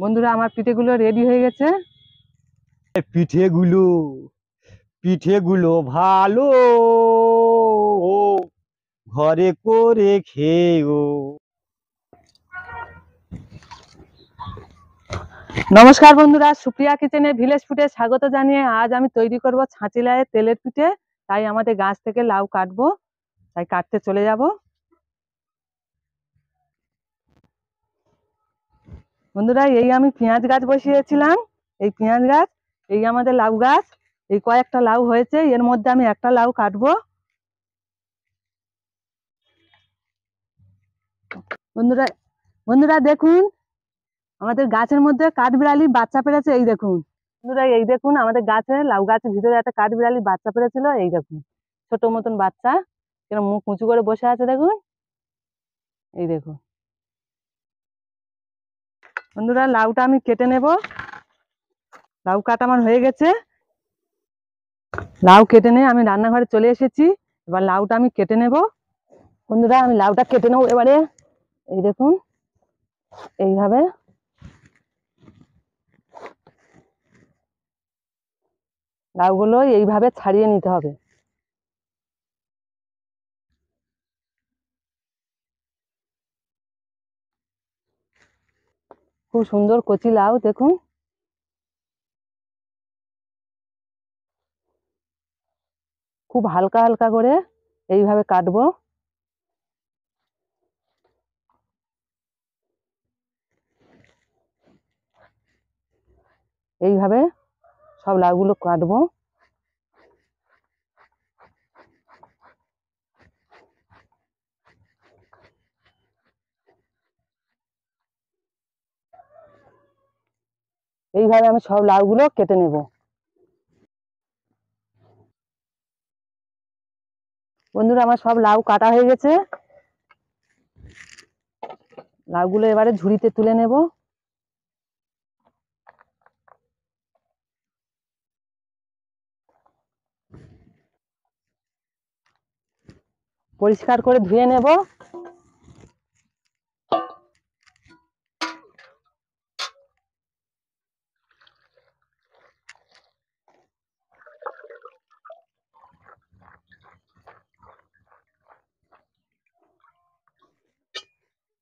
বন্ধুরা, আমার পিঠেগুলো রেডি হয়ে গেছে। পিঠেগুলো পিঠেগুলো ভালো ঘরে করে খেও। নমস্কার বন্ধুরা, সুপ্রিয়া কিচেনে ভিলেজ ফুডে স্বাগত জানিয়ে আজ আমি তৈরি করব ছাঁচি লাউয়ের তেলের পিঠে। তাই আমাদের গাছ থেকে লাউ কাটবো, তাই কাটতে চলে যাব। বন্ধুরা, এই আমি পেঁয়াজ গাছ বসিয়েছিলাম। এই পেঁয়াজ গাছ, এই আমাদের লাউ গাছ। এই কয়েকটা লাউ হয়েছে, এর মধ্যে আমি একটা লাউ কাটবো। বন্ধুরা বন্ধুরা দেখুন, আমাদের গাছের মধ্যে কাঠবিড়ালি বাচ্চা পেড়েছে। এই দেখুন বন্ধুরা, এই দেখুন আমাদের গাছে, লাউ গাছের ভিতরে একটা কাঠবিড়ালি বাচ্চা পেড়েছিল। এই দেখুন, ছোট মতন বাচ্চা, কিরকম মুখ উঁচু করে বসে আছে দেখুন। এই দেখুন বন্ধুরা, লাউটা আমি কেটে নেব। লাউ কাটা আমার হয়ে গেছে। লাউ কেটে নিয়ে আমি রান্নাঘরে চলে এসেছি। এবার লাউটা আমি কেটে নেব। বন্ধুরা, আমি লাউটা কেটে নেবো এবারে। এই দেখুন, এইভাবে লাউগুলো এইভাবে ছাড়িয়ে নিতে হবে। খুব সুন্দর কচি লাউ দেখুন। খুব হালকা হালকা করে এইভাবে কাটবো। এইভাবে সব লাউগুলো কাটবো। এইভাবে আমি সব লাউগুলো কেটে নেব। বন্ধুরা, আমার সব লাউ কাটা হয়ে গেছে। লাউগুলো এবারে ঝুড়িতে তুলে নেব। পরিষ্কার করে ধুয়ে নেব।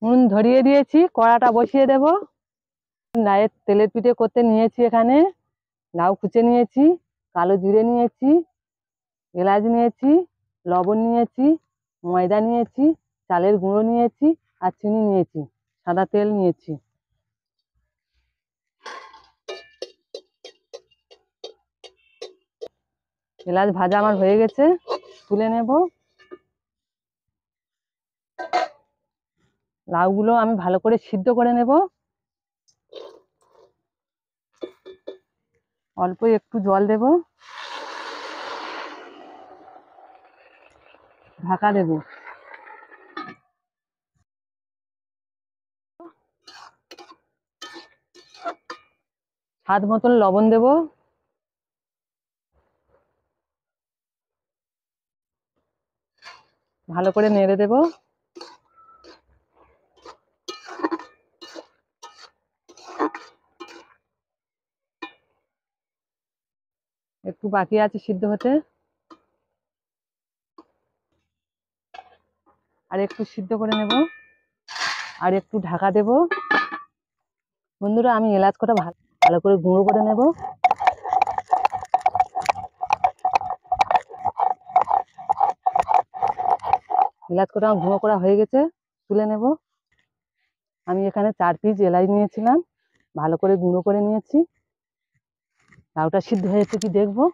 নুন ধরিয়ে দিয়েছি, কড়াটা বসিয়ে দেব। লাউয়ের তেলের পিঠে করতে নিয়েছি এখানে লাউ কুচে নিয়েছি, কালো জিরে নিয়েছি, এলাচ নিয়েছি, লবণ নিয়েছি, ময়দা নিয়েছি, চালের গুঁড়ো নিয়েছি, আর চিনি নিয়েছি, সাদা তেল নিয়েছি। এলাচ ভাজা আমার হয়ে গেছে, তুলে নেব। লাউগুলো আমি ভালো করে সিদ্ধ করে নেব। অল্প একটু জল দেব, ঢাকা দেব। স্বাদ মতন লবণ দেব। ভালো করে নেড়ে দেব। একটু বাকি আছে সিদ্ধ হতে, আর একটু সিদ্ধ করে নেব, আর একটু ঢাকা দেব। বন্ধুরা, আমি এলাচ কটা ভালো করে গুঁড়ো করে নেব। এলাচ কটা আমার গুঁড়ো করা হয়ে গেছে, তুলে নেব। আমি এখানে 4 পিস এলাচ নিয়েছিলাম, ভালো করে গুঁড়ো করে নিয়েছি। লাউটা সিদ্ধ হয়েছে কি দেখবো।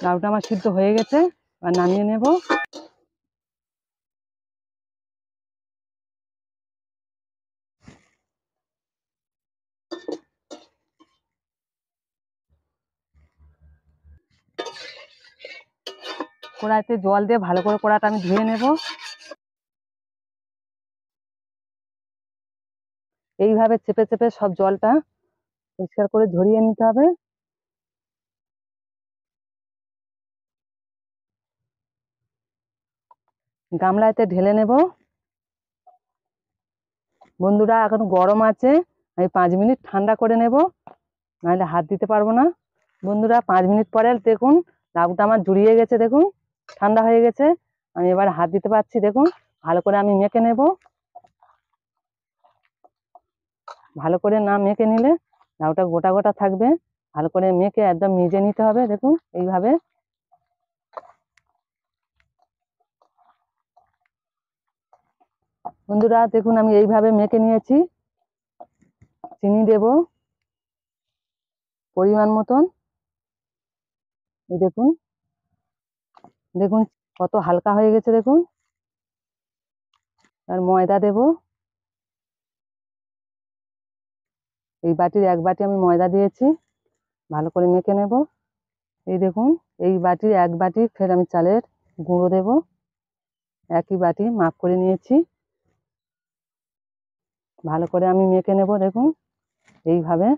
লাউটা আমার সিদ্ধ হয়ে গেছে, আর নামিয়ে নেব। কড়াইতে জল দিয়ে ভালো করে কড়াটা আমি ধুয়ে নেব। এইভাবে চেপে চেপে সব জলটা পরিষ্কার করে ঝরিয়ে নিতে হবে। গামলাতে ঢেলে নেব। বন্ধুরা এখন গরম আছে, আমি 5 মিনিট ঠান্ডা করে নেব, নাহলে হাত দিতে পারবো না। বন্ধুরা 5 মিনিট পরে দেখুন লাউটা আমার জুড়িয়ে গেছে, দেখুন ঠান্ডা হয়ে গেছে। আমি এবার হাত দিতে পারছি, দেখুন ভালো করে আমি মেখে নেব। ভালো করে না মেখে নিলে লাউটা গোটা গোটা থাকবে। ভালো করে মেখে একদম মিজে নিতে হবে, দেখুন এইভাবে। বন্ধুরা দেখুন আমি এইভাবে মেখে নিয়েছি। চিনি দেব পরিমাণ মতন। এই দেখুন, দেখুন কত হালকা হয়ে গেছে, দেখুন। আর ময়দা দেব, এই বাটির 1 বাটি আমি ময়দা দিয়েছি। ভালো করে মেখে নেব। এই দেখুন এই বাটির 1 বাটি ফের আমি চালের গুঁড়ো দেব, একই বাটি মাপ করে নিয়েছি। ভালো করে আমি মেখে নেব, দেখুন এইভাবে।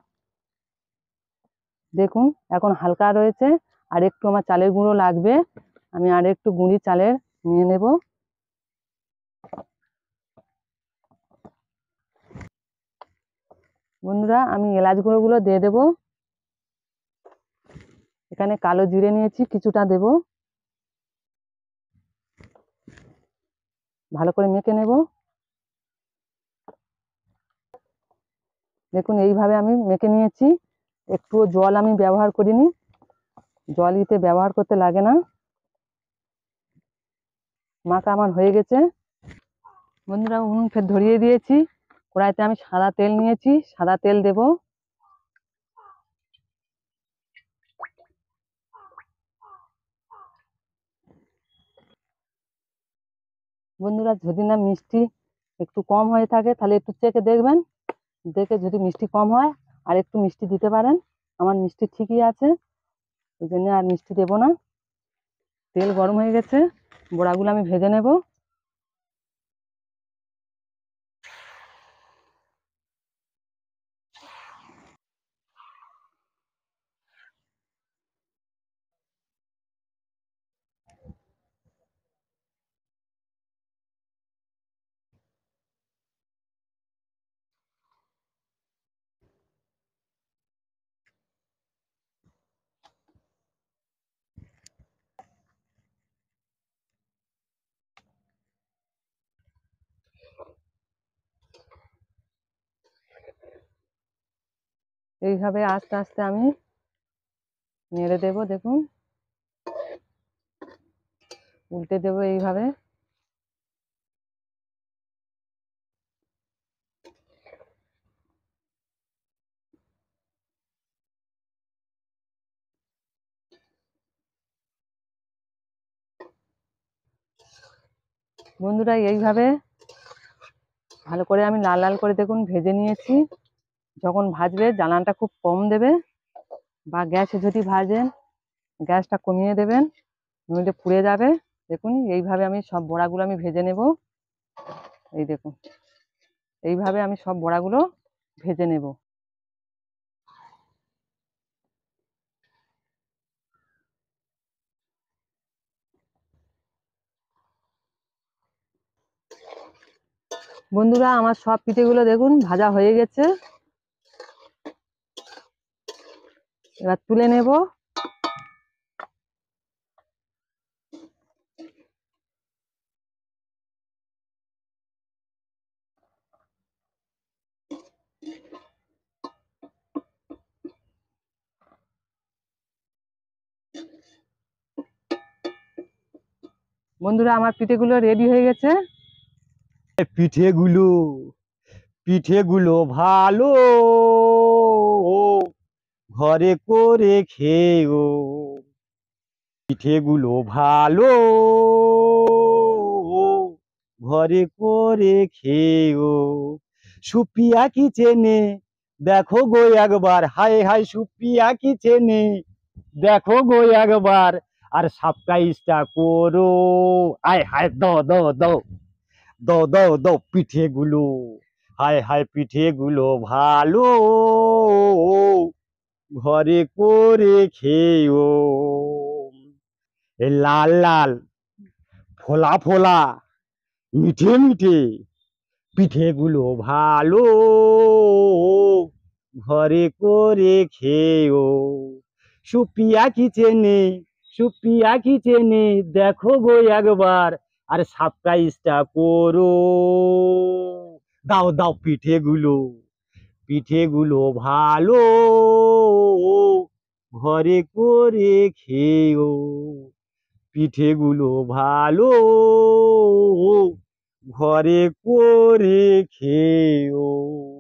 দেখুন এখন হালকা রয়েছে, আর একটু আমার চালের গুঁড়ো লাগবে। আমি আর একটু গুঁড়ি চালের নিয়ে নেব। বন্ধুরা আমি এলাচ গুঁড়োগুলো দিয়ে দেব। এখানে কালো জিরে নিয়েছি, কিছুটা দেব। ভালো করে মেখে নেব। দেখুন এইভাবে আমি মেখে নিয়েছি। একটুও জল আমি ব্যবহার করিনি, জল দিতে ব্যবহার করতে লাগে না। মাখা আমার হয়ে গেছে। বন্ধুরা উনুন ফের ধরিয়ে দিয়েছি। কড়াইতে আমি সাদা তেল নিয়েছি, সাদা তেল দেব। বন্ধুরা যদি না মিষ্টি একটু কম হয়ে থাকে তাহলে একটু চেখে দেখবেন, দেখে যদি মিষ্টি কম হয় আর একটু মিষ্টি দিতে পারেন। আমার মিষ্টি ঠিকই আছে, ওই জন্য আর মিষ্টি দেবো না। তেল গরম হয়ে গেছে, বড়াগুলো আমি ভেজে নেব। এইভাবে আস্তে আস্তে আমি নেড়ে দেব, দেখুন উল্টে দেব এইভাবে। বন্ধুরা এইভাবে ভালো করে আমি লাল লাল করে দেখুন ভেজে নিয়েছি। যখন ভাজবে জ্বালানটা খুব কম দেবে, বা গ্যাসে যদি ভাজেন গ্যাসটা কমিয়ে দেবেন, নইলে পুড়ে যাবে। দেখুন এইভাবে আমি সব বড়াগুলো আমি ভেজে নেব। এই দেখুন এইভাবে আমি সব বড়াগুলো ভেজে নেব। বন্ধুরা আমার সব পিঠেগুলো দেখুন ভাজা হয়ে গেছে, এবার তুলে নেব। বন্ধুরা আমার পিঠেগুলো রেডি হয়ে গেছে। পিঠেগুলো পিঠেগুলো ভালো ঘরে করে খেও, পিঠেগুলো ভালো ঘরে করে খেও। সুপিয়া কিচেনে দেখো গো একবার, হায় হায় সুপিয়া কিচেনে দেখো গো একবার, আর সাবস্ক্রাইবটা করো। হায় হায় দাও দাও দাও দাও দাও দাও পিঠেগুলো, হায় হায় পিঠেগুলো ভালো ঘরে করে খেও। এ লাল লাল ফোলা ফোলা মিঠে মিঠে পিঠেগুলো ভালো, ঘরে করে খেও। সুপিয়া কিচেনে, সুপিয়া কিচেনে, দেখো গো একবার, আর সাবস্ক্রাইবটা করো। দাও দাও পিঠেগুলো, পিঠেগুলো ভালো, ঘরে করে খেও। পিঠেগুলো ভালো, ঘরে করে খেও।